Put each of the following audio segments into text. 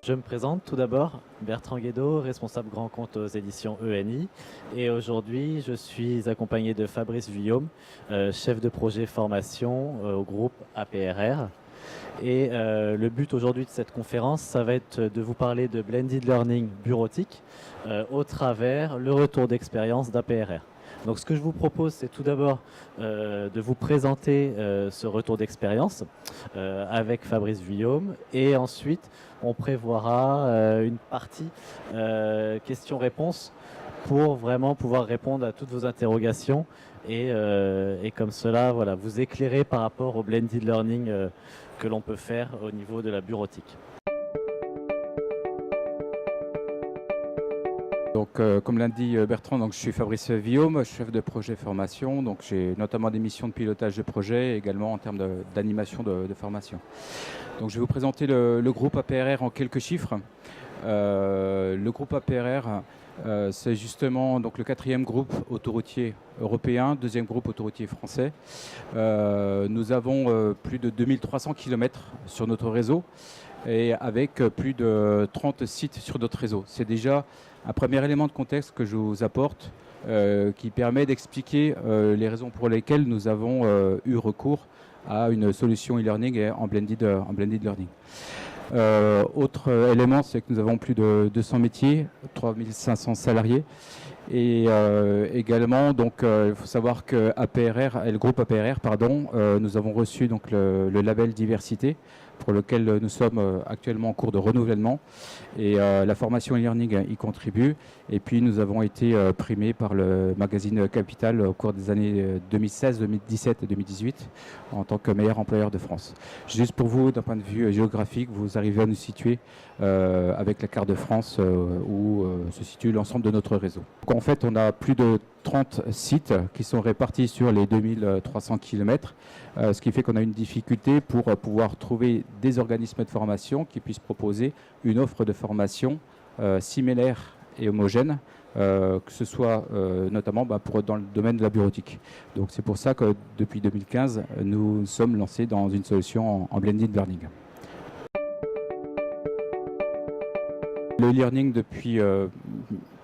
Je me présente tout d'abord, Bertrand Guédot, responsable grand compte aux éditions ENI. Et aujourd'hui, je suis accompagné de Fabrice Vuillaume, chef de projet formation au groupe APRR. Et le but aujourd'hui de cette conférence, ça va être de vous parler de Blended Learning bureautique au travers le retour d'expérience d'APRR. Donc ce que je vous propose, c'est tout d'abord de vous présenter ce retour d'expérience avec Fabrice Vuillaume, et ensuite on prévoira une partie questions-réponses pour vraiment pouvoir répondre à toutes vos interrogations et comme cela, voilà, vous éclairer par rapport au blended learning que l'on peut faire au niveau de la bureautique. Donc, comme l'a dit Bertrand, donc, je suis Fabrice Vuillaume, chef de projet formation. Donc, j'ai notamment des missions de pilotage de projet, également en termes d'animation de formation. Donc, je vais vous présenter le groupe APRR en quelques chiffres. Le groupe APRR, c'est justement donc, le 4e groupe autoroutier européen, 2e groupe autoroutier français. Nous avons plus de 2300 km sur notre réseau et avec plus de 30 sites sur notre réseau. C'est déjà un premier élément de contexte que je vous apporte qui permet d'expliquer les raisons pour lesquelles nous avons eu recours à une solution e-learning en blended learning. Autre élément, c'est que nous avons plus de 200 métiers, 3500 salariés. Et également, donc, il faut savoir que APRR, le groupe APRR, nous avons reçu donc, le label diversité, pour lequel nous sommes actuellement en cours de renouvellement. Et la formation e-learning y contribue. Et puis nous avons été primés par le magazine Capital au cours des années 2016, 2017 et 2018 en tant que meilleur employeur de France. Juste pour vous, d'un point de vue géographique, vous arrivez à nous situer avec la carte de France où se situe l'ensemble de notre réseau. Donc, en fait, on a plus de 30 sites qui sont répartis sur les 2300 km, ce qui fait qu'on a une difficulté pour pouvoir trouver des organismes de formation qui puissent proposer une offre de formation similaire et homogène, que ce soit notamment dans le domaine de la bureautique. Donc c'est pour ça que depuis 2015, nous sommes lancés dans une solution en blended learning. Le e-learning depuis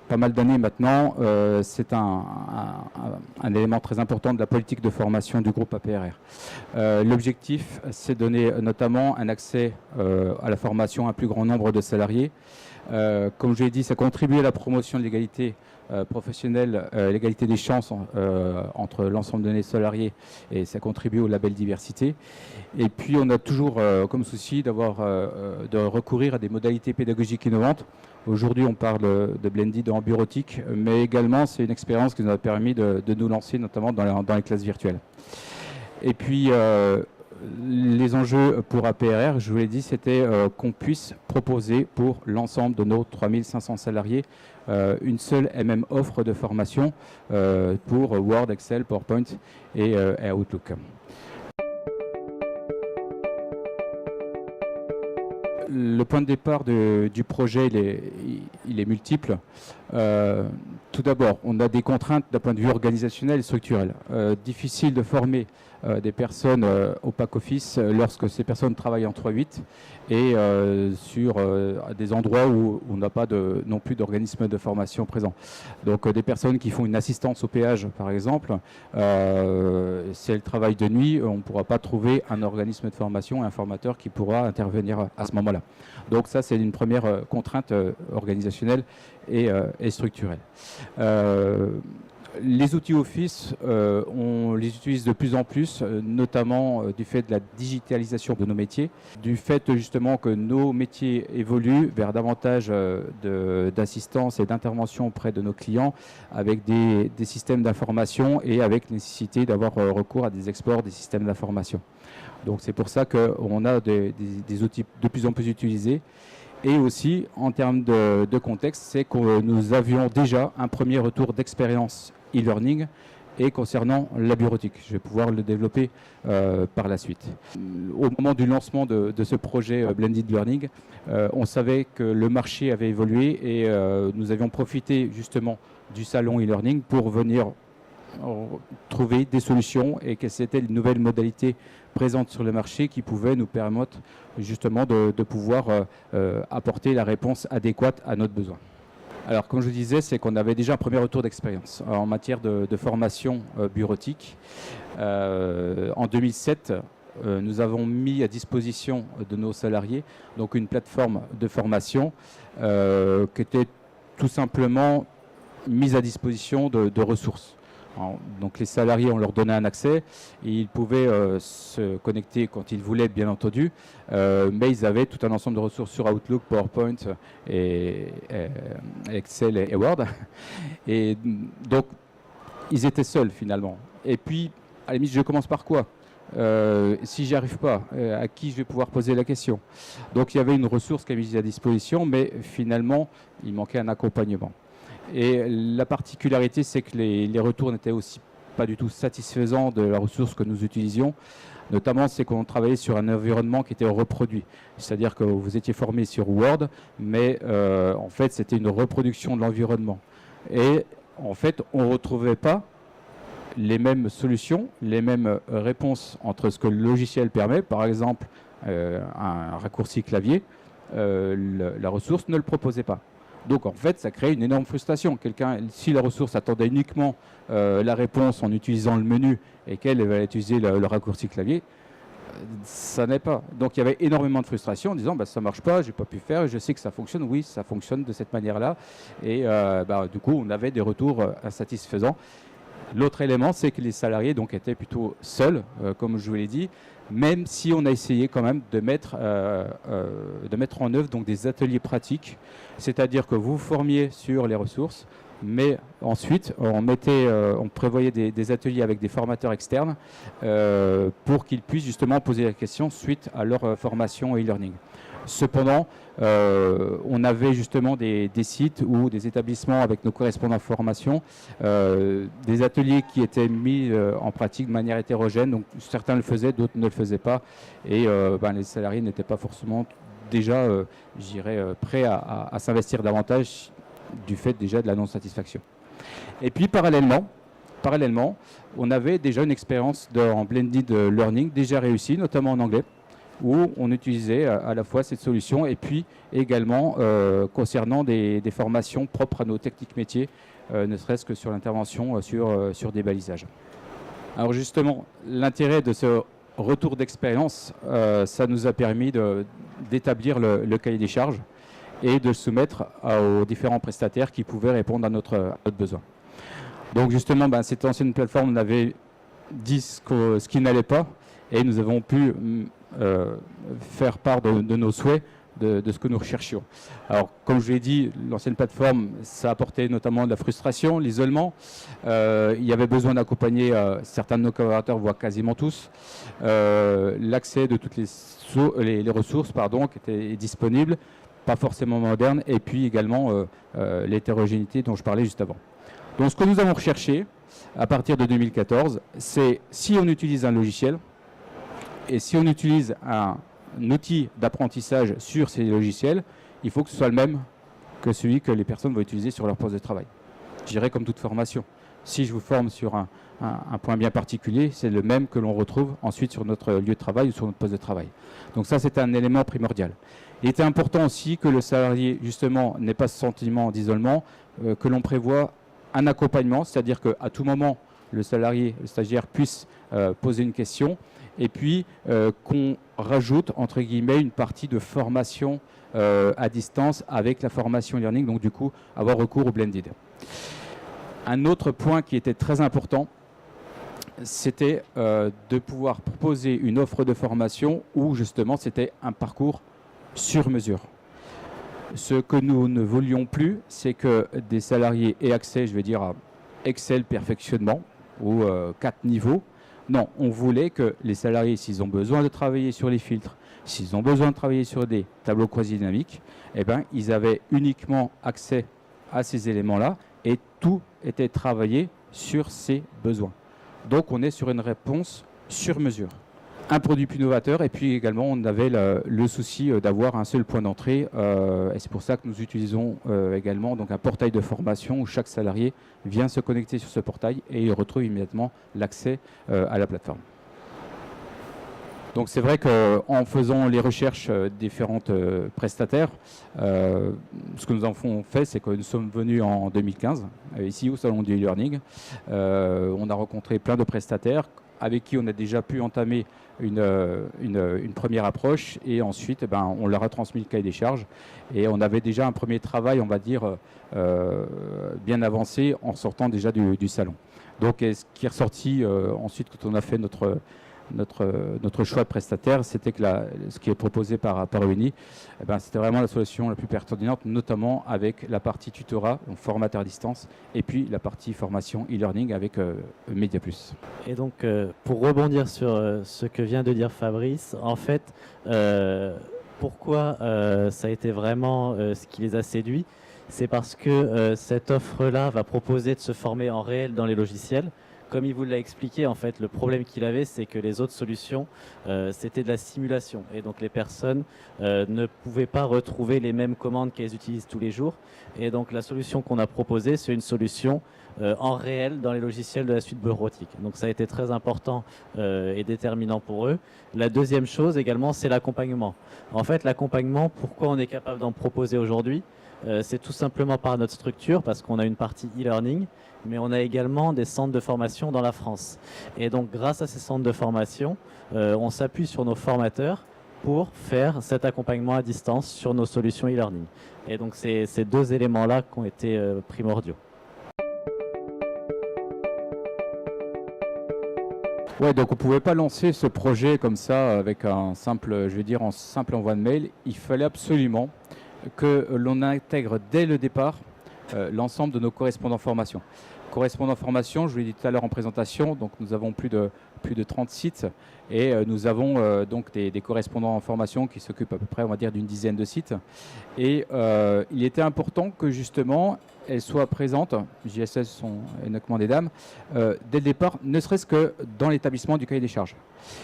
pas mal d'années maintenant, c'est un élément très important de la politique de formation du groupe APRR. L'objectif, c'est de donner notamment un accès à la formation à un plus grand nombre de salariés. Comme je l'ai dit, ça contribue à la promotion de l'égalité professionnelle, l'égalité des chances entre l'ensemble de nos salariés, et ça contribue au label diversité. Et puis on a toujours comme souci de recourir à des modalités pédagogiques innovantes. Aujourd'hui, on parle de blended en bureautique, mais également c'est une expérience qui nous a permis de nous lancer notamment dans les classes virtuelles. Et puis les enjeux pour APRR, je vous l'ai dit, c'était qu'on puisse proposer pour l'ensemble de nos 3500 salariés une seule et même offre de formation pour Word, Excel, PowerPoint et Outlook. Le point de départ du projet, il est multiple. Tout d'abord, on a des contraintes d'un point de vue organisationnel et structurel. Difficile de former des personnes au pack-office lorsque ces personnes travaillent en 3-8 et sur des endroits où on n'a pas non plus d'organisme de formation présent. Donc des personnes qui font une assistance au péage, par exemple, si elles travaillent de nuit, on ne pourra pas trouver un organisme de formation et un formateur qui pourra intervenir à ce moment-là. Donc ça, c'est une première contrainte organisationnelle et structurelle. Les outils Office, on les utilise de plus en plus, notamment du fait de la digitalisation de nos métiers, du fait justement que nos métiers évoluent vers davantage d'assistance et d'intervention auprès de nos clients avec des systèmes d'information et avec nécessité d'avoir recours à des exports des systèmes d'information. Donc c'est pour ça qu'on a des outils de plus en plus utilisés. Et aussi, en termes de contexte, c'est que nous avions déjà un premier retour d'expérience e-learning et concernant la bureautique. Je vais pouvoir le développer par la suite. Au moment du lancement de ce projet Blended Learning, on savait que le marché avait évolué et nous avions profité justement du salon e-learning pour venir trouver des solutions et quelles étaient les nouvelles modalités présentes sur le marché qui pouvaient nous permettre justement de pouvoir apporter la réponse adéquate à notre besoin. Alors, comme je vous disais, c'est qu'on avait déjà un premier retour d'expérience en matière de formation bureautique. En 2007, nous avons mis à disposition de nos salariés donc une plateforme de formation qui était tout simplement mise à disposition de ressources. Donc les salariés, on leur donnait un accès et ils pouvaient se connecter quand ils voulaient, bien entendu, mais ils avaient tout un ensemble de ressources sur Outlook, PowerPoint, et Excel et Word. Et donc, ils étaient seuls finalement. Et puis, à la limite, je commence par quoi ? Si j'y arrive pas, à qui je vais pouvoir poser la question? Donc il y avait une ressource qui est mise à disposition, mais finalement, il manquait un accompagnement. Et la particularité, c'est que les retours n'étaient aussi pas du tout satisfaisants de la ressource que nous utilisions. Notamment, c'est qu'on travaillait sur un environnement qui était reproduit. C'est-à-dire que vous étiez formé sur Word, mais en fait, c'était une reproduction de l'environnement. Et en fait, on ne retrouvait pas les mêmes solutions, les mêmes réponses entre ce que le logiciel permet, par exemple un raccourci clavier, la ressource ne le proposait pas. Donc en fait, ça crée une énorme frustration. Si la ressource attendait uniquement la réponse en utilisant le menu et qu'elle va utiliser le raccourci clavier, ça n'est pas. Donc il y avait énormément de frustration en disant ça ne marche pas, je n'ai pas pu faire, je sais que ça fonctionne. Oui, ça fonctionne de cette manière-là. Et du coup, on avait des retours insatisfaisants. L'autre élément, c'est que les salariés donc, étaient plutôt seuls, comme je vous l'ai dit, même si on a essayé quand même de mettre en œuvre donc, des ateliers pratiques, c'est-à-dire que vous vous formiez sur les ressources, mais ensuite on prévoyait des ateliers avec des formateurs externes pour qu'ils puissent justement poser la question suite à leur formation e-learning. Cependant, on avait justement des sites ou des établissements avec nos correspondants formation, des ateliers qui étaient mis en pratique de manière hétérogène. Donc certains le faisaient, d'autres ne le faisaient pas. Et les salariés n'étaient pas forcément déjà, prêts à s'investir davantage du fait déjà de la non-satisfaction. Et puis parallèlement, on avait déjà une expérience en blended learning déjà réussie, notamment en anglais, où on utilisait à la fois cette solution et puis également concernant des formations propres à nos techniques métiers, ne serait-ce que sur l'intervention sur des balisages. Alors justement, l'intérêt de ce retour d'expérience, ça nous a permis d'établir le cahier des charges et de le soumettre aux différents prestataires qui pouvaient répondre à notre besoin. Donc justement, cette ancienne plateforme, on avait dit ce qui n'allait pas et nous avons pu faire part de nos souhaits, de ce que nous recherchions. Alors, comme je l'ai dit, l'ancienne plateforme, ça apportait notamment de la frustration, l'isolement. Il y avait besoin d'accompagner certains de nos collaborateurs, voire quasiment tous. L'accès de toutes les ressources qui étaient disponibles, pas forcément modernes, et puis également l'hétérogénéité dont je parlais juste avant. Donc, ce que nous avons recherché à partir de 2014, c'est si on utilise un logiciel, et si on utilise un outil d'apprentissage sur ces logiciels, il faut que ce soit le même que celui que les personnes vont utiliser sur leur poste de travail. Je dirais comme toute formation. Si je vous forme sur un point bien particulier, c'est le même que l'on retrouve ensuite sur notre lieu de travail ou sur notre poste de travail. Donc ça, c'est un élément primordial. Il était important aussi que le salarié, justement, n'ait pas ce sentiment d'isolement, que l'on prévoit un accompagnement, c'est-à-dire qu'à tout moment, le salarié, le stagiaire puisse poser une question, et puis qu'on rajoute, entre guillemets, une partie de formation à distance avec la formation e-learning, donc du coup, avoir recours au blended. Un autre point qui était très important, c'était de pouvoir proposer une offre de formation où, justement, c'était un parcours sur mesure. Ce que nous ne voulions plus, c'est que des salariés aient accès, je vais dire, à Excel perfectionnement, ou 4 niveaux. Non, on voulait que les salariés, s'ils ont besoin de travailler sur les filtres, s'ils ont besoin de travailler sur des tableaux quasi-dynamiques, ils avaient uniquement accès à ces éléments-là et tout était travaillé sur ces besoins. Donc on est sur une réponse sur mesure. un produit plus novateur, et puis également on avait le souci d'avoir un seul point d'entrée, et c'est pour ça que nous utilisons également donc un portail de formation où chaque salarié vient se connecter sur ce portail et il retrouve immédiatement l'accès à la plateforme. Donc c'est vrai qu'en faisant les recherches différentes prestataires, ce que nous avons fait, c'est que nous sommes venus en 2015, ici au Salon du e-learning. On a rencontré plein de prestataires avec qui on a déjà pu entamer une première approche, et ensuite on leur a transmis le cahier des charges et on avait déjà un premier travail, on va dire, bien avancé en sortant déjà du salon. Donc ce qui est ressorti ensuite quand on a fait notre choix de prestataire, c'était que ce qui est proposé par UNI, c'était vraiment la solution la plus pertinente, notamment avec la partie tutorat, donc formateur à distance, et puis la partie formation e-learning avec MediaPlus. Et donc, pour rebondir sur ce que vient de dire Fabrice, en fait, pourquoi ça a été vraiment ce qui les a séduits, c'est parce que cette offre-là va proposer de se former en réel dans les logiciels. Comme il vous l'a expliqué, en fait, le problème qu'il avait, c'est que les autres solutions, c'était de la simulation. Et donc, les personnes ne pouvaient pas retrouver les mêmes commandes qu'elles utilisent tous les jours. Et donc, la solution qu'on a proposée, c'est une solution en réel dans les logiciels de la suite bureautique. Donc, ça a été très important et déterminant pour eux. La deuxième chose également, c'est l'accompagnement. En fait, l'accompagnement, pourquoi on est capable d'en proposer aujourd'hui ? C'est tout simplement par notre structure, parce qu'on a une partie e-learning, mais on a également des centres de formation dans la France. Et donc, grâce à ces centres de formation, on s'appuie sur nos formateurs pour faire cet accompagnement à distance sur nos solutions e-learning. Et donc, c'est ces deux éléments-là qui ont été primordiaux. Ouais, donc on ne pouvait pas lancer ce projet comme ça avec un simple, je vais dire, en simple envoi de mail. Il fallait absolument que l'on intègre dès le départ l'ensemble de nos correspondants formation. Correspondants formation, je vous l'ai dit tout à l'heure en présentation, donc nous avons plus de 30 sites et nous avons donc des correspondants en formation qui s'occupent à peu près, on va dire, d'une dizaine de sites. Et il était important que justement elles soient présentes, JSS sont uniquement des dames, dès le départ, ne serait-ce que dans l'établissement du cahier des charges.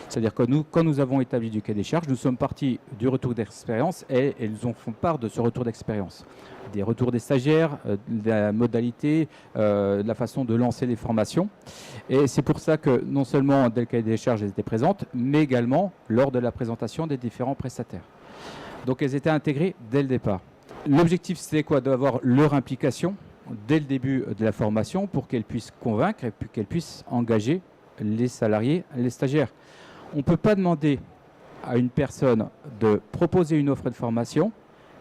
C'est-à-dire que nous, quand nous avons établi du cahier des charges, nous sommes partis du retour d'expérience et elles nous font part de ce retour d'expérience. Des retours des stagiaires, de la modalité, de la façon de lancer les formations. Et c'est pour ça que non seulement dès le cahier des charges, elles étaient présentes, mais également lors de la présentation des différents prestataires. Donc elles étaient intégrées dès le départ. L'objectif, c'était quoi? D'avoir leur implication dès le début de la formation pour qu'elles puissent convaincre et puis qu'elles puissent engager les salariés, les stagiaires. On ne peut pas demander à une personne de proposer une offre de formation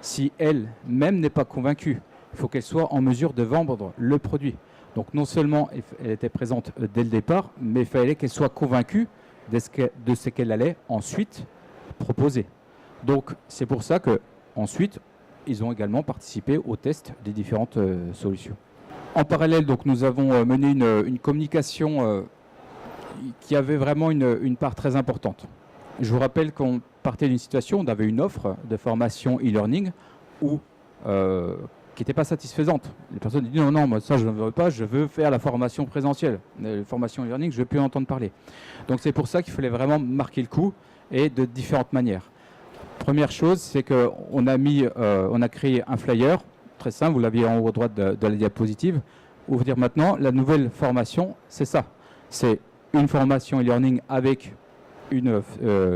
si elle-même n'est pas convaincue. Il faut qu'elle soit en mesure de vendre le produit. Donc non seulement elle était présente dès le départ, mais il fallait qu'elle soit convaincue de ce qu'elle allait ensuite proposer. Donc c'est pour ça qu'ensuite, ils ont également participé au test des différentes solutions. En parallèle, donc, nous avons mené une communication qui avait vraiment une part très importante. Je vous rappelle qu'on partait d'une situation, on avait une offre de formation e-learning qui n'était pas satisfaisante. Les personnes disaient non, moi ça je ne veux pas, je veux faire la formation présentielle. La formation e-learning, je ne veux plus en entendre parler. Donc c'est pour ça qu'il fallait vraiment marquer le coup et de différentes manières. Première chose, c'est qu'on a créé un flyer, très simple, vous l'aviez en haut à droite de la diapositive, où vous dire maintenant, la nouvelle formation, c'est ça. C'est une formation e-learning avec une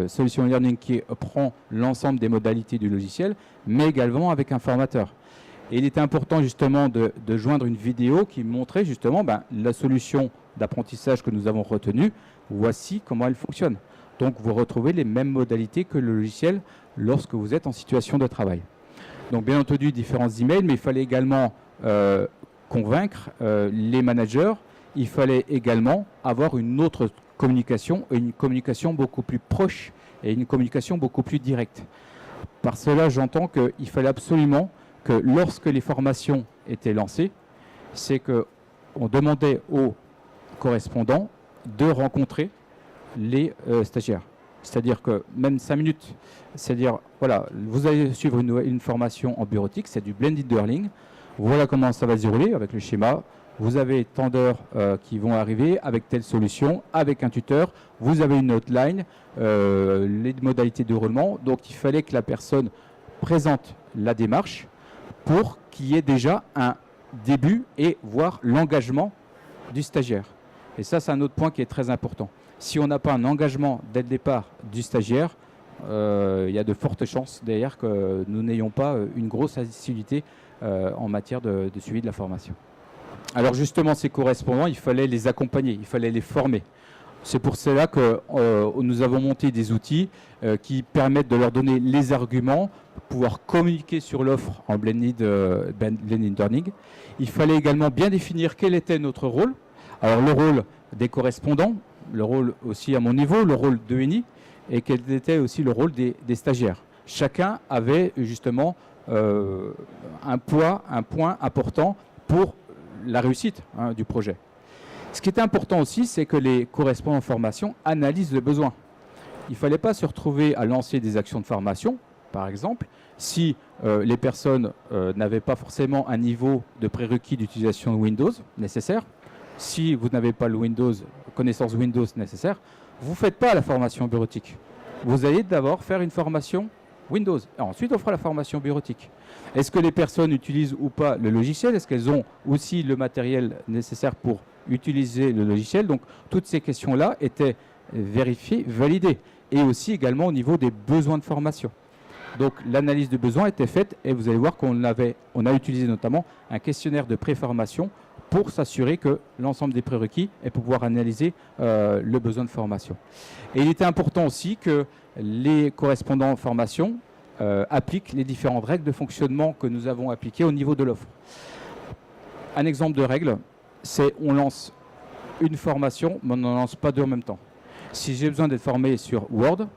solution e-learning qui prend l'ensemble des modalités du logiciel, mais également avec un formateur. Et il était important justement de joindre une vidéo qui montrait justement la solution d'apprentissage que nous avons retenue. Voici comment elle fonctionne. Donc vous retrouvez les mêmes modalités que le logiciel lorsque vous êtes en situation de travail. Donc bien entendu différents emails, mais il fallait également convaincre les managers. Il fallait également avoir une autre communication, une communication beaucoup plus proche et une communication beaucoup plus directe. Par cela, j'entends qu'il fallait absolument que lorsque les formations étaient lancées, c'est qu'on demandait aux correspondants de rencontrer les stagiaires. C'est-à-dire que même 5 minutes, c'est-à-dire, voilà, vous allez suivre une formation en bureautique, c'est du blended learning. Voilà comment ça va se dérouler avec le schéma. vous avez tant d'heures qui vont arriver avec telle solution, avec un tuteur, vous avez une outline, les modalités de roulement. Donc il fallait que la personne présente la démarche pour qu'il y ait déjà un début et voire l'engagement du stagiaire. Et ça, c'est un autre point qui est très important. Si on n'a pas un engagement dès le départ du stagiaire, il y a de fortes chances derrière que nous n'ayons pas une grosse assiduité en matière de suivi de la formation. Alors justement, ces correspondants, il fallait les accompagner, il fallait les former. C'est pour cela que nous avons monté des outils qui permettent de leur donner les arguments, pouvoir communiquer sur l'offre en blended learning. Il fallait également bien définir quel était notre rôle. Alors le rôle des correspondants, le rôle aussi à mon niveau, le rôle de ENI, et quel était aussi le rôle des stagiaires. Chacun avait justement un point important pour la réussite du projet. Ce qui était important aussi, c'est que les correspondants en formation analysent le besoin. Il ne fallait pas se retrouver à lancer des actions de formation, par exemple, si les personnes n'avaient pas forcément un niveau de prérequis d'utilisation de Windows nécessaire. Si vous n'avez pas le connaissance Windows nécessaire, vous ne faites pas la formation bureautique. Vous allez d'abord faire une formation Windows. Et ensuite, on fera la formation bureautique. Est-ce que les personnes utilisent ou pas le logiciel? Est-ce qu'elles ont aussi le matériel nécessaire pour utiliser le logiciel? Donc, toutes ces questions-là étaient vérifiées, validées. Et aussi également au niveau des besoins de formation. Donc, l'analyse de besoins était faite et vous allez voir qu'on a utilisé notamment un questionnaire de préformation pour s'assurer que l'ensemble des prérequis et pour pouvoir analyser le besoin de formation. Et il était important aussi que les correspondants en formation appliquent les différentes règles de fonctionnement que nous avons appliquées au niveau de l'offre. Un exemple de règle, c'est on lance une formation, mais on n'en lance pas deux en même temps. Si j'ai besoin d'être formé sur Word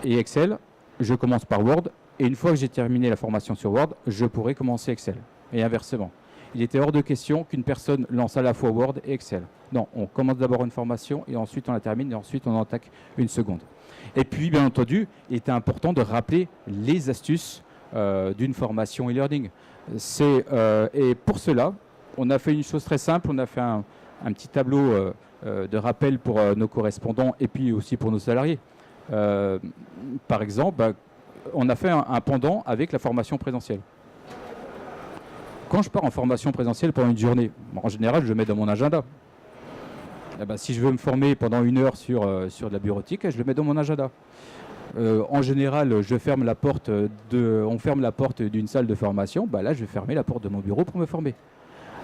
et Excel, je commence par Word, et une fois que j'ai terminé la formation sur Word, je pourrai commencer Excel, et inversement. Il était hors de question qu'une personne lance à la fois Word et Excel. Non, on commence d'abord une formation et ensuite on la termine et ensuite on attaque une seconde. Et puis, bien entendu, il était important de rappeler les astuces d'une formation e-learning. Et pour cela, on a fait une chose très simple, on a fait un petit tableau de rappel pour nos correspondants et puis aussi pour nos salariés. Par exemple, on a fait un pendant avec la formation présentielle. Quand je pars en formation présentielle pendant une journée, en général, je le mets dans mon agenda. Si je veux me former pendant 1 heure sur de la bureautique, je le mets dans mon agenda. En général, on ferme la porte d'une salle de formation. Là, je vais fermer la porte de mon bureau pour me former.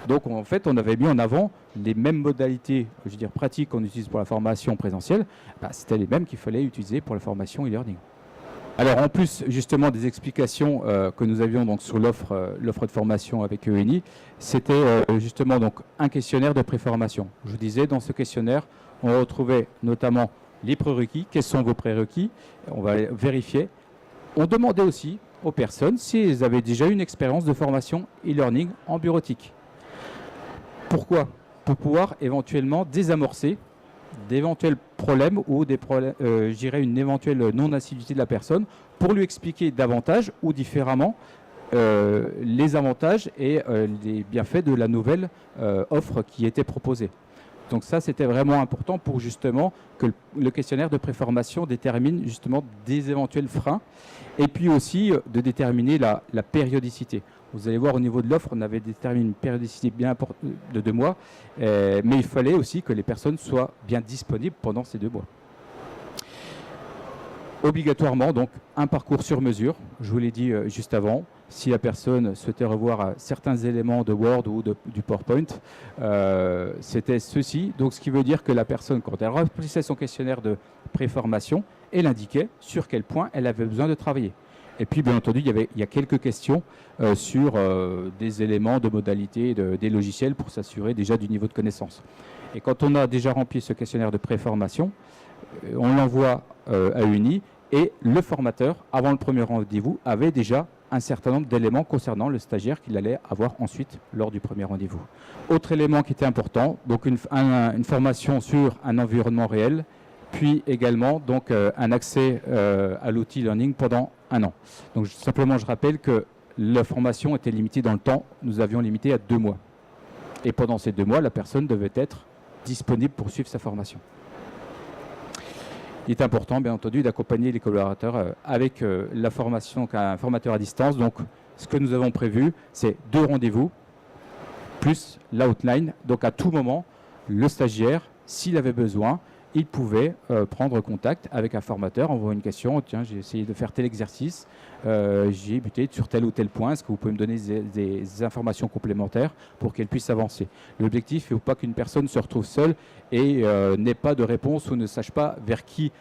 Donc, en fait, on avait mis en avant les mêmes modalités, je veux dire, pratiques qu'on utilise pour la formation présentielle. C'était les mêmes qu'il fallait utiliser pour la formation e-learning. Alors, en plus, justement, des explications que nous avions donc, sur l'offre de formation avec ENI, c'était justement donc, un questionnaire de préformation. Je vous disais, dans ce questionnaire, on retrouvait notamment les prérequis. Quels sont vos prérequis? On va vérifier. On demandait aussi aux personnes si elles avaient déjà une expérience de formation e-learning en bureautique. Pourquoi? Pour pouvoir éventuellement désamorcer d'éventuels problèmes ou je dirais une éventuelle non-assiduité de la personne pour lui expliquer davantage ou différemment les avantages et les bienfaits de la nouvelle offre qui était proposée. Donc ça, c'était vraiment important pour justement que le questionnaire de préformation détermine justement des éventuels freins et puis aussi de déterminer la périodicité. Vous allez voir au niveau de l'offre, on avait déterminé une périodicité bien importante de 2 mois, mais il fallait aussi que les personnes soient bien disponibles pendant ces 2 mois. Obligatoirement, donc, un parcours sur mesure, je vous l'ai dit juste avant. Si la personne souhaitait revoir certains éléments de Word ou du PowerPoint, c'était ceci. Donc, ce qui veut dire que la personne, quand elle remplissait son questionnaire de préformation, elle indiquait sur quel point elle avait besoin de travailler. Et puis, bien entendu, il y a quelques questions sur des éléments de modalité des logiciels pour s'assurer déjà du niveau de connaissance. Et quand on a déjà rempli ce questionnaire de préformation, on l'envoie à ENI et le formateur, avant le premier rendez-vous, avait déjà un certain nombre d'éléments concernant le stagiaire qu'il allait avoir ensuite lors du premier rendez-vous. Autre élément qui était important, donc une formation sur un environnement réel, puis également donc, un accès à l'outil Learning pendant 1 an. Donc simplement, je rappelle que la formation était limitée dans le temps, nous avions limité à 2 mois. Et pendant ces 2 mois, la personne devait être disponible pour suivre sa formation. Il est important, bien entendu, d'accompagner les collaborateurs avec la formation qu'un formateur à distance. Donc, ce que nous avons prévu, c'est 2 rendez-vous, plus l'outline. Donc, à tout moment, le stagiaire, s'il avait besoin, il pouvait prendre contact avec un formateur, envoyer une question. Tiens, j'ai essayé de faire tel exercice, j'ai buté sur tel ou tel point. Est-ce que vous pouvez me donner des informations complémentaires pour qu'elle puisse avancer? L'objectif, il ne faut pas qu'une personne se retrouve seule et n'ait pas de réponse ou ne sache pas vers qui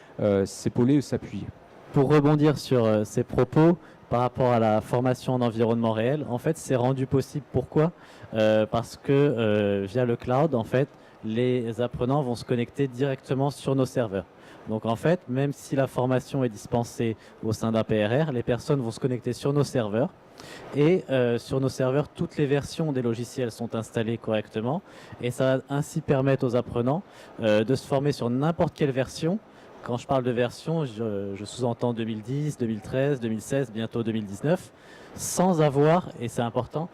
s'épauler ou s'appuyer. Pour rebondir sur ces propos, par rapport à la formation en environnement réel, en fait, c'est rendu possible. Pourquoi? Parce que via le cloud, en fait, les apprenants vont se connecter directement sur nos serveurs. Donc en fait, même si la formation est dispensée au sein d'un PRR, les personnes vont se connecter sur nos serveurs. Et sur nos serveurs, toutes les versions des logiciels sont installées correctement. Et ça va ainsi permettre aux apprenants de se former sur n'importe quelle version. Quand je parle de version, je sous-entends 2010, 2013, 2016, bientôt 2019, sans avoir, et c'est important,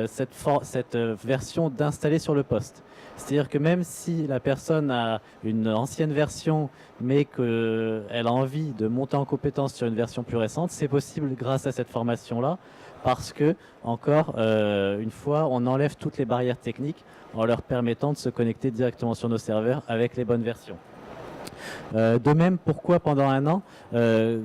cette version d'installer sur le poste. C'est-à-dire que même si la personne a une ancienne version, mais qu'elle a envie de monter en compétence sur une version plus récente, c'est possible grâce à cette formation-là, parce que, encore une fois, on enlève toutes les barrières techniques en leur permettant de se connecter directement sur nos serveurs avec les bonnes versions. De même, pourquoi pendant 1 an,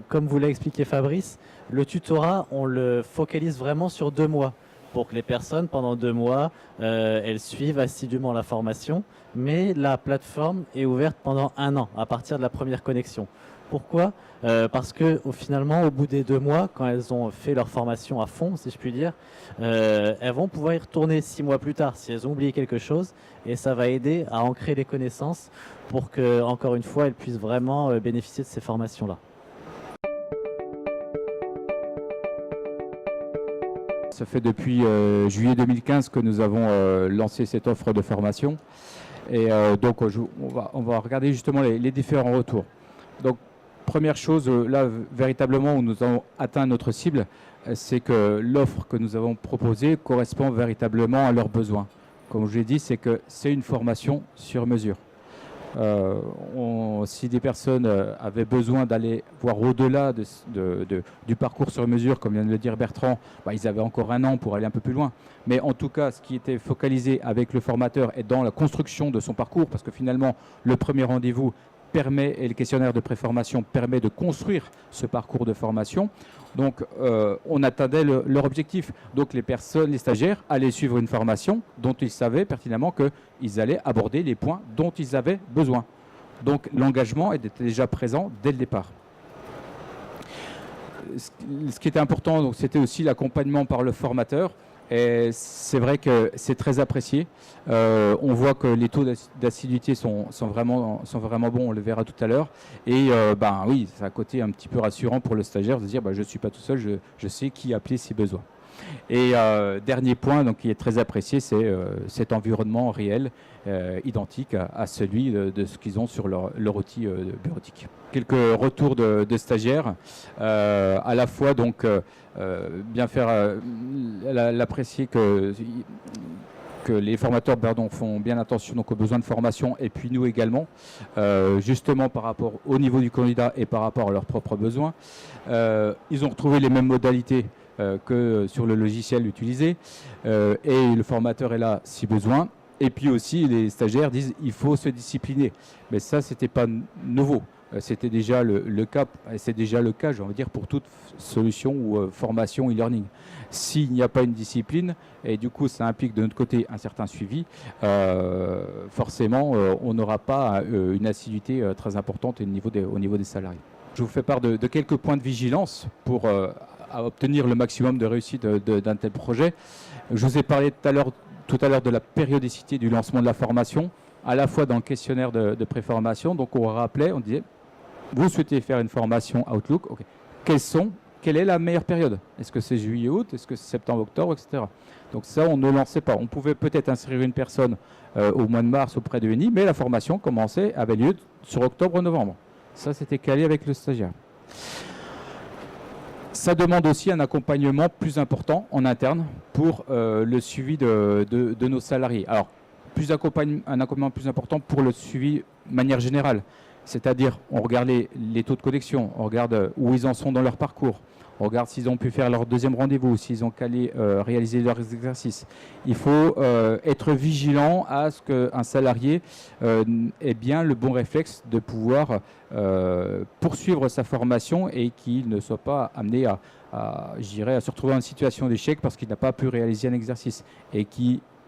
comme vous l'a expliqué Fabrice, le tutorat, on le focalise vraiment sur 2 mois pour que les personnes, pendant 2 mois, elles suivent assidûment la formation, mais la plateforme est ouverte pendant 1 an, à partir de la première connexion. Pourquoi? Parce que finalement, au bout des 2 mois, quand elles ont fait leur formation à fond, si je puis dire, elles vont pouvoir y retourner 6 mois plus tard si elles ont oublié quelque chose, et ça va aider à ancrer les connaissances pour que, encore une fois, elles puissent vraiment bénéficier de ces formations-là. Ça fait depuis juillet 2015 que nous avons lancé cette offre de formation. Et donc, on va regarder justement les différents retours. Donc, première chose, là, véritablement, où nous avons atteint notre cible, c'est que l'offre que nous avons proposée correspond véritablement à leurs besoins. Comme je l'ai dit, c'est que c'est une formation sur mesure. Si des personnes avaient besoin d'aller voir au-delà du parcours sur mesure, comme vient de le dire Bertrand, ils avaient encore 1 an pour aller un peu plus loin. Mais en tout cas, ce qui était focalisé avec le formateur est dans la construction de son parcours, parce que finalement, le premier rendez-vous permet, et le questionnaire de préformation permet de construire ce parcours de formation. Donc, on atteindait leur objectif. Donc, les stagiaires allaient suivre une formation dont ils savaient pertinemment qu'ils allaient aborder les points dont ils avaient besoin. Donc, l'engagement était déjà présent dès le départ. Ce qui était important, c'était aussi l'accompagnement par le formateur. Et c'est vrai que c'est très apprécié. On voit que les taux d'assiduité sont vraiment bons, on le verra tout à l'heure. Et oui, c'est un côté un petit peu rassurant pour le stagiaire de se dire je ne suis pas tout seul, je sais qui appeler si besoin. Et dernier point qui est très apprécié, c'est cet environnement réel, identique à celui de ce qu'ils ont sur leur outil bureautique. Quelques retours de stagiaires, à la fois bien faire l'apprécier que les formateurs font bien attention aux besoins de formation, et puis nous également, justement par rapport au niveau du candidat et par rapport à leurs propres besoins. Ils ont retrouvé les mêmes modalités que sur le logiciel utilisé, et le formateur est là si besoin. Et puis aussi, les stagiaires disent il faut se discipliner. Mais ça, ce n'était pas nouveau. C'était déjà le cas, et c'est déjà le cas, j'ai envie de dire, pour toute solution ou formation e-learning. S'il n'y a pas une discipline, et du coup ça implique de notre côté un certain suivi, forcément on n'aura pas une assiduité très importante au niveau des salariés. Je vous fais part de quelques points de vigilance pour obtenir le maximum de réussite d'un tel projet. Je vous ai parlé tout à l'heure de la périodicité du lancement de la formation, à la fois dans le questionnaire de préformation. Donc on rappelait, on disait, vous souhaitez faire une formation Outlook, okay. Quelle est la meilleure période? Est-ce que c'est juillet-août? Est-ce que c'est septembre-octobre, etc. Donc ça, on ne lançait pas. On pouvait peut-être inscrire une personne au mois de mars auprès de UNI, mais la formation avait lieu sur octobre-novembre. Ça, c'était calé avec le stagiaire. Ça demande aussi un accompagnement plus important en interne pour le suivi de nos salariés. Alors, un accompagnement plus important pour le suivi de manière générale. C'est-à-dire, on regarde les taux de connexion, on regarde où ils en sont dans leur parcours, on regarde s'ils ont pu faire leur deuxième rendez-vous, s'ils ont réaliser leurs exercices. Il faut être vigilant à ce qu'un salarié ait bien le bon réflexe de pouvoir poursuivre sa formation et qu'il ne soit pas amené à se retrouver en situation d'échec parce qu'il n'a pas pu réaliser un exercice et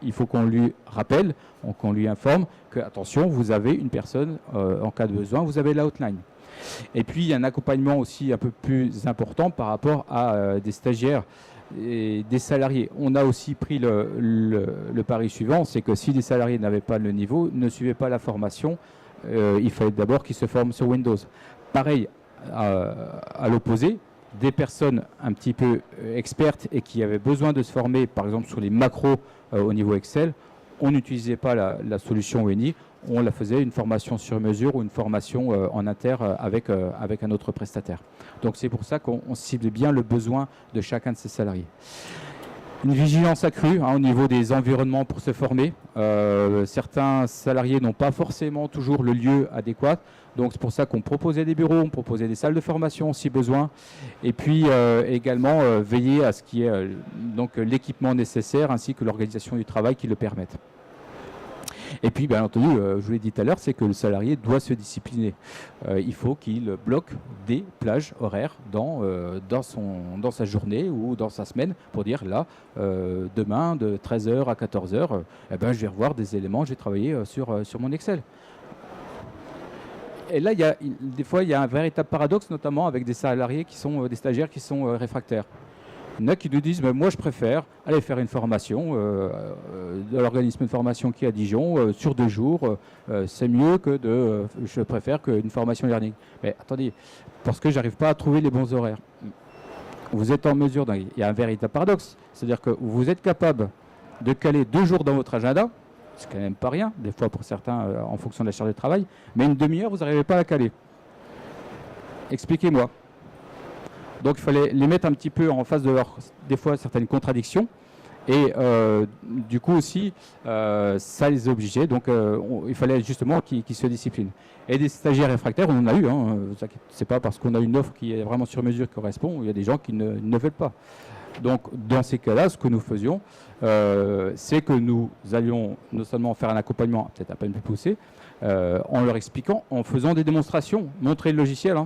il faut qu'on lui rappelle, qu'on lui informe que, attention, vous avez une personne, en cas de besoin, vous avez la hotline. Et puis, il y a un accompagnement aussi un peu plus important par rapport à des stagiaires et des salariés. On a aussi pris le pari suivant, c'est que si des salariés n'avaient pas le niveau, ne suivaient pas la formation, il fallait d'abord qu'ils se forment sur Windows. Pareil, à l'opposé, des personnes un petit peu expertes et qui avaient besoin de se former, par exemple sur les macros au niveau Excel, on n'utilisait pas la solution ONI, on la faisait une formation sur mesure ou une formation en inter avec un autre prestataire. Donc c'est pour ça qu'on cible bien le besoin de chacun de ces salariés. Une vigilance accrue au niveau des environnements pour se former. Certains salariés n'ont pas forcément toujours le lieu adéquat. Donc c'est pour ça qu'on proposait des bureaux, on proposait des salles de formation si besoin. Et puis également veiller à ce qui est donc l'équipement nécessaire ainsi que l'organisation du travail qui le permettent. Et puis, bien entendu, je vous l'ai dit tout à l'heure, c'est que le salarié doit se discipliner. Il faut qu'il bloque des plages horaires dans sa journée ou dans sa semaine pour dire là, demain, de 13h à 14h, je vais revoir des éléments, je vais travailler sur mon Excel. Et là, des fois, il y a un véritable paradoxe, notamment avec des salariés des stagiaires qui sont réfractaires. Il y en a qui nous disent, moi je préfère aller faire une formation de l'organisme de formation qui est à Dijon sur 2 jours. C'est mieux je préfère qu'une formation learning. Mais attendez, parce que j'arrive pas à trouver les bons horaires. Vous êtes en mesure, il y a un véritable paradoxe, c'est-à-dire que vous êtes capable de caler 2 jours dans votre agenda, c'est quand même pas rien, des fois pour certains en fonction de la charge de travail, mais une demi-heure, vous n'arrivez pas à la caler. Expliquez-moi. Donc il fallait les mettre un petit peu en face de des fois certaines contradictions. Et du coup aussi, ça les obligeait. Donc il fallait justement qu'ils se disciplinent. Et des stagiaires réfractaires, on en a eu. C'est pas parce qu'on a une offre qui est vraiment sur mesure qui correspond. Il y a des gens qui ne veulent pas. Donc dans ces cas-là, ce que nous faisions, c'est que nous allions non seulement faire un accompagnement peut-être un peu plus poussé, en leur expliquant, en faisant des démonstrations, montrer le logiciel.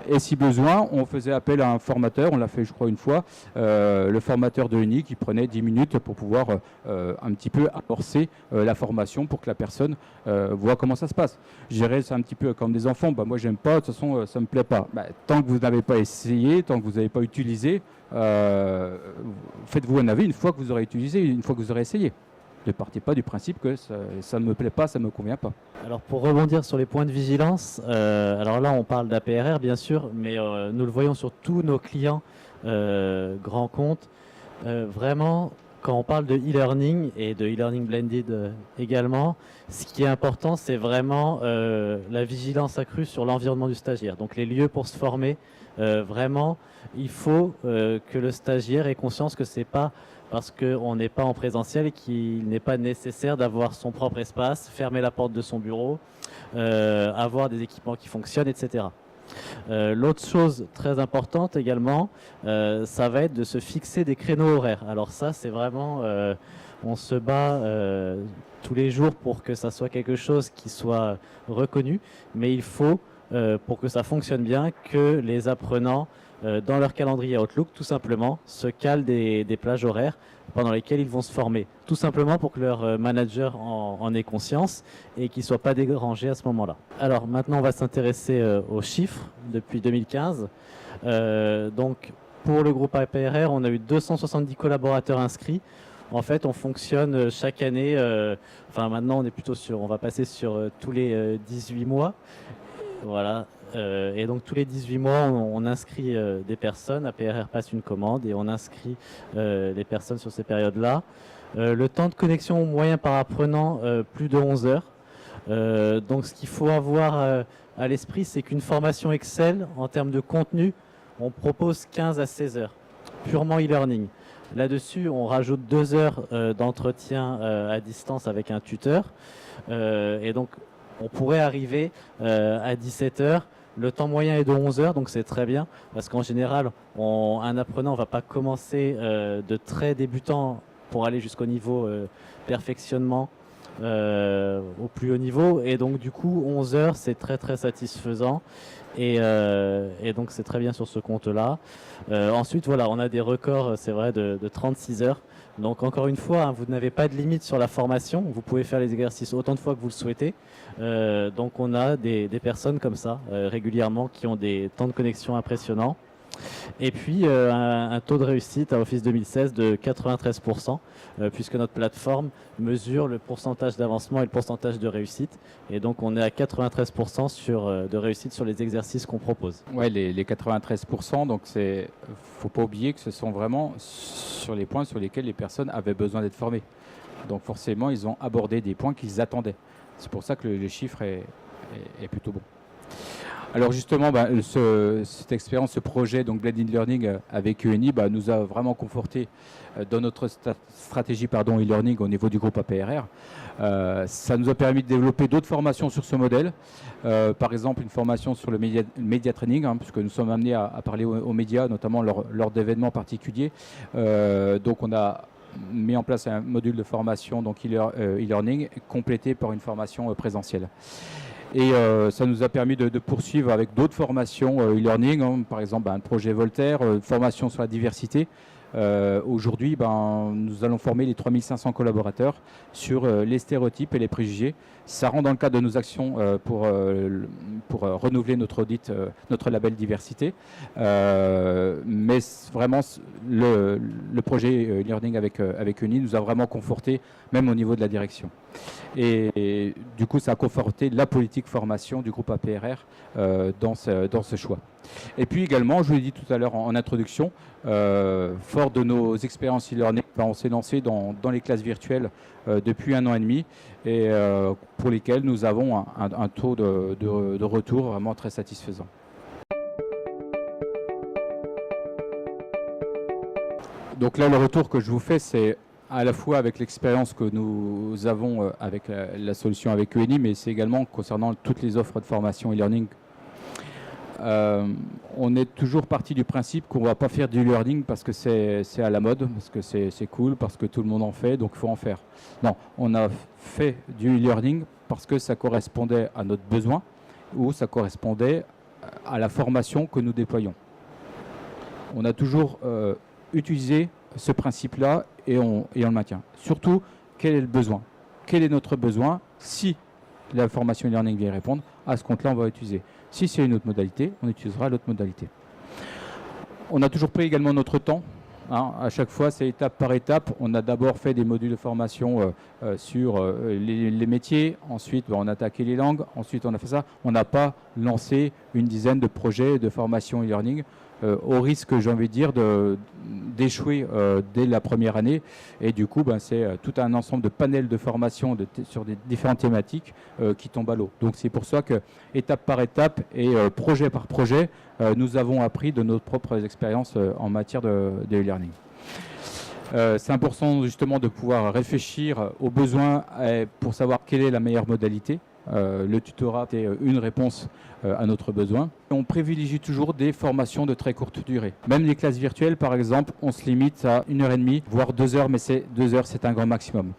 Et si besoin, on faisait appel à un formateur, on l'a fait je crois une fois, le formateur de l'UNI qui prenait 10 minutes pour pouvoir un petit peu amorcer la formation pour que la personne voit comment ça se passe. Gérer ça un petit peu comme des enfants, moi j'aime pas, de toute façon ça me plaît pas. Tant que vous n'avez pas essayé, tant que vous n'avez pas utilisé, faites-vous un avis une fois que vous aurez utilisé, une fois que vous aurez essayé. Ne partez pas du principe que ça ne me plaît pas, ça ne me convient pas. Alors pour rebondir sur les points de vigilance, alors là on parle d'APRR bien sûr, mais nous le voyons sur tous nos clients grands comptes. Vraiment, quand on parle de e-learning et de e-learning blended également, ce qui est important c'est vraiment la vigilance accrue sur l'environnement du stagiaire. Donc les lieux pour se former, vraiment il faut que le stagiaire ait conscience que c'est pas parce qu'on n'est pas en présentiel et qu'il n'est pas nécessaire d'avoir son propre espace, fermer la porte de son bureau, avoir des équipements qui fonctionnent, etc. L'autre chose très importante également, ça va être de se fixer des créneaux horaires. Alors ça, c'est vraiment, on se bat tous les jours pour que ça soit quelque chose qui soit reconnu, mais il faut, pour que ça fonctionne bien, que les apprenants dans leur calendrier Outlook, tout simplement, se calent des plages horaires pendant lesquelles ils vont se former. Tout simplement pour que leur manager en ait conscience et qu'ils ne soient pas dérangés à ce moment-là. Alors maintenant, on va s'intéresser aux chiffres depuis 2015. Donc, pour le groupe APRR, on a eu 270 collaborateurs inscrits. En fait, on fonctionne chaque année, maintenant on est plutôt on va passer sur tous les 18 mois. Voilà. Et donc tous les 18 mois, on inscrit des personnes, APRR passe une commande et on inscrit les personnes sur ces périodes-là. Le temps de connexion moyen par apprenant, plus de 11 heures. Donc ce qu'il faut avoir à l'esprit, c'est qu'une formation Excel, en termes de contenu, on propose 15 à 16 heures, purement e-learning. Là-dessus, on rajoute 2 heures d'entretien à distance avec un tuteur. Et donc, on pourrait arriver à 17 heures. Le temps moyen est de 11 heures, donc c'est très bien. Parce qu'en général, un apprenant ne va pas commencer de très débutant pour aller jusqu'au niveau perfectionnement au plus haut niveau. Et donc, du coup, 11 heures, c'est très, très satisfaisant. Et donc, c'est très bien sur ce compte-là. Ensuite, voilà, on a des records, c'est vrai, de 36 heures. Donc, encore une fois, hein, vous n'avez pas de limite sur la formation. Vous pouvez faire les exercices autant de fois que vous le souhaitez. Donc, on a des personnes comme ça, régulièrement, qui ont des temps de connexion impressionnants. Et puis, un taux de réussite à Office 2016 de 93%, puisque notre plateforme mesure le pourcentage d'avancement et le pourcentage de réussite. Et donc, on est à 93% de réussite sur les exercices qu'on propose. Ouais, les 93%, donc faut pas oublier que ce sont vraiment sur les points sur lesquels les personnes avaient besoin d'être formées. Donc, forcément, ils ont abordé des points qu'ils attendaient. C'est pour ça que le chiffre est plutôt bon. Alors justement, cette expérience, ce projet, donc Blended Learning avec UNI, nous a vraiment conforté dans notre stratégie e-learning au niveau du groupe APRR. Ça nous a permis de développer d'autres formations sur ce modèle. Par exemple, une formation sur le media training, puisque nous sommes amenés à parler aux médias, notamment lors d'événements particuliers. Donc on a mis en place un module de formation donc e-learning complété par une formation présentielle. Et ça nous a permis de poursuivre avec d'autres formations e-learning, par exemple un projet Voltaire, formation sur la diversité. Aujourd'hui, nous allons former les 3500 collaborateurs sur les stéréotypes et les préjugés. Ça rentre dans le cadre de nos actions pour renouveler notre audit, notre label diversité. Mais vraiment, le projet e-learning avec UNI nous a vraiment conforté, même au niveau de la direction. Et du coup, ça a conforté la politique formation du groupe APRR dans ce choix. Et puis également, je vous l'ai dit tout à l'heure en introduction, fort de nos expériences e-learning, on s'est lancé dans les classes virtuelles depuis 1 an et demi et pour lesquelles nous avons un taux de retour vraiment très satisfaisant. Donc là, le retour que je vous fais, c'est à la fois avec l'expérience que nous avons avec la solution avec UNI, mais c'est également concernant toutes les offres de formation e-learning. On est toujours parti du principe qu'on ne va pas faire du e-learning parce que c'est à la mode, parce que c'est cool, parce que tout le monde en fait, donc il faut en faire. Non, on a fait du e-learning parce que ça correspondait à notre besoin ou ça correspondait à la formation que nous déployons. On a toujours utilisé ce principe-là et on le maintient. Surtout, quel est le besoin? Quel est notre besoin? Si la formation e-learning vient répondre, à ce compte-là, on va utiliser. Si c'est une autre modalité, on utilisera l'autre modalité. On a toujours pris également notre temps. À chaque fois, c'est étape par étape. On a d'abord fait des modules de formation sur les métiers. Ensuite, on a attaqué les langues. Ensuite, on a fait ça. On n'a pas lancé une dizaine de projets de formation e-learning au risque, j'ai envie de dire, d'échouer dès la première année. Et du coup, c'est tout un ensemble de panels de formation sur des différentes thématiques qui tombent à l'eau. Donc c'est pour ça que, étape par étape et projet par projet, nous avons appris de nos propres expériences en matière de e-learning. C'est important justement de pouvoir réfléchir aux besoins pour savoir quelle est la meilleure modalité. Le tutorat est une réponse à notre besoin. On privilégie toujours des formations de très courte durée. Même les classes virtuelles, par exemple, on se limite à 1h30, voire 2 heures, mais 2 heures, c'est un grand maximum.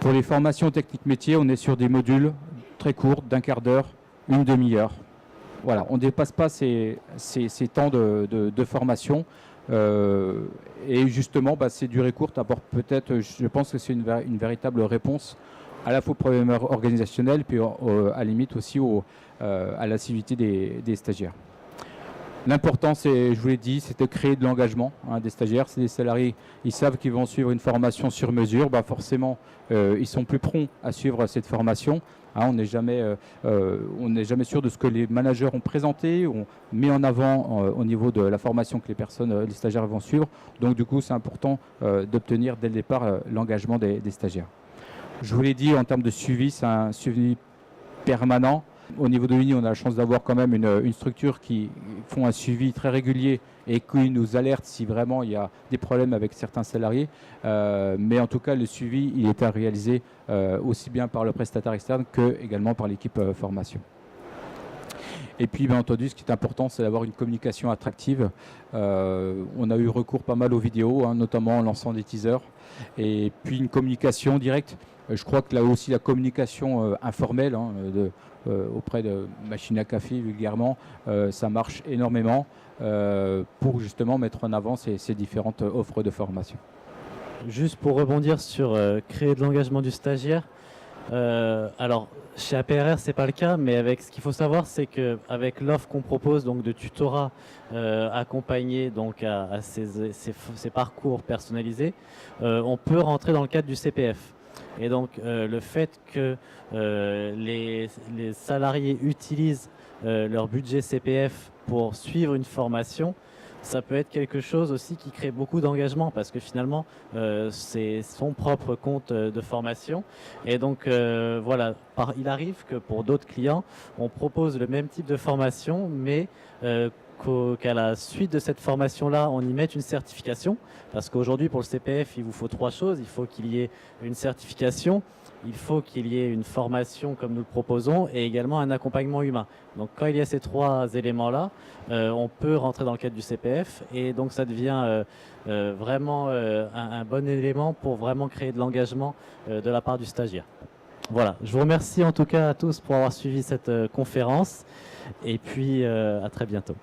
Pour les formations techniques métiers, on est sur des modules très courts, d'1 quart d'heure, une demi-heure. Voilà, on ne dépasse pas ces temps de formation. Et justement, ces durées courtes apportent peut-être, je pense que c'est une véritable réponse à la fois au problème organisationnel, puis à la limite aussi à l'assiduité des stagiaires. L'important, je vous l'ai dit, c'est de créer de l'engagement des stagiaires. C'est des salariés, ils savent qu'ils vont suivre une formation sur mesure. Forcément, ils sont plus prompts à suivre cette formation. On n'est jamais sûr de ce que les managers ont présenté, ont mis en avant au niveau de la formation que les stagiaires vont suivre. Donc du coup, c'est important d'obtenir dès le départ l'engagement des stagiaires. Je vous l'ai dit, en termes de suivi, c'est un suivi permanent. Au niveau de l'UNI, on a la chance d'avoir quand même une structure qui font un suivi très régulier et qui nous alerte si vraiment il y a des problèmes avec certains salariés. Mais en tout cas, le suivi, il est à réaliser aussi bien par le prestataire externe que également par l'équipe formation. Et puis, bien entendu, ce qui est important, c'est d'avoir une communication attractive. On a eu recours pas mal aux vidéos, hein, notamment en lançant des teasers. Et puis, une communication directe. Je crois que là aussi, la communication informelle hein, auprès de machines à café, vulgairement, ça marche énormément pour justement mettre en avant ces différentes offres de formation. Juste pour rebondir sur créer de l'engagement du stagiaire, alors chez APRR c'est pas le cas, mais avec ce qu'il faut savoir, c'est qu'avec l'offre qu'on propose donc de tutorat accompagné donc à ces parcours personnalisés, on peut rentrer dans le cadre du CPF. Et donc le fait que les salariés utilisent leur budget CPF pour suivre une formation, ça peut être quelque chose aussi qui crée beaucoup d'engagement parce que finalement, c'est son propre compte de formation. Et donc, voilà, il arrive que pour d'autres clients, on propose le même type de formation, mais qu'à la suite de cette formation-là, on y mette une certification. Parce qu'aujourd'hui, pour le CPF, il vous faut 3 choses. Il faut qu'il y ait une certification, il faut qu'il y ait une formation comme nous le proposons et également un accompagnement humain. Donc quand il y a ces 3 éléments-là, on peut rentrer dans le cadre du CPF et donc ça devient vraiment un bon élément pour vraiment créer de l'engagement de la part du stagiaire. Voilà, je vous remercie en tout cas à tous pour avoir suivi cette conférence et puis à très bientôt.